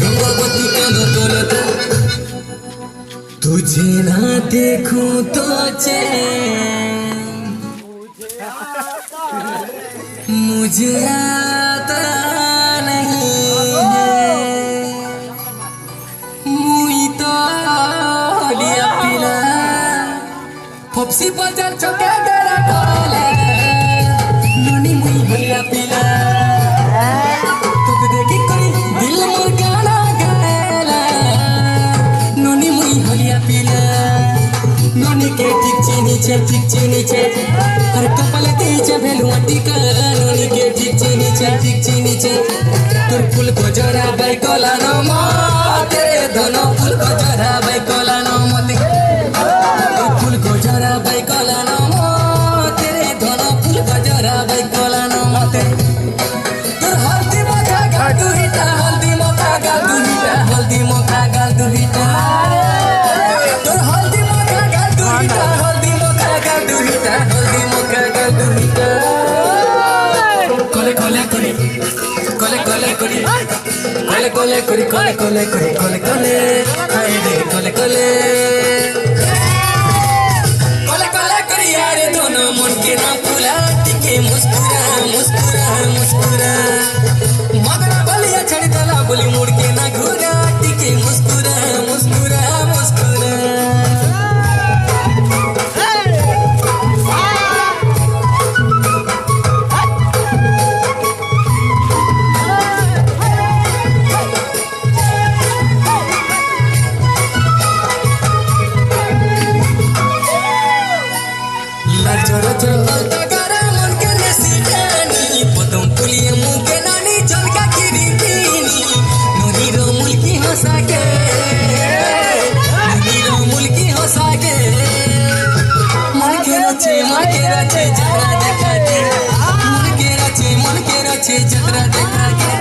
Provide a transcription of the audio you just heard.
रंगवती कानो तोलता तुझे ना देखूं तो चैन मुझे आता नहीं है मुई तो लिया पिला फपसी बाजार चौके तेरा कॉले नोनी मुई लिया पिला तो देखी कोई दिल मोर गाना गाएला नोनी मुई लिया पिला नोनी के ठीक चीनी छे हर कपल दीजे भेलुआ टीका नोनी के ठीक चीनी छे तोर फूल को जरा बाई कोला नो मते दोनों फूल को जरा बाई कोला नो मते तोर फूल को जरा बाई कोला नो मते दोनों फूल को जरा बाई कोला नो मते तोर हल्दी मोखा गाल दुहिटा हल्दी मोखा गाल दुहिटा हल्दी मोखा गाल दुहिटा तोर हल्दी मोखा गाल दुहिटा हल्दी मोखा गाल दुहिटा हल्दी मोखा गाल दुहिटा कोले कोले कोले कोले कोले कोले कोले कोले कोले कोले कोले कोले कोले कोले आए रे कोले कोले कोले कोले कोले यार दोनों मन के ना फुला टिके मुस्कुरा मुस्कुरा मुस्कुरा मगना बलिया छड़ी तला बोली मुड़ के ना घुरा टिके मुस्कुरा मुस्कुरा मुस्कुरा मन के रचे जतरा देखा के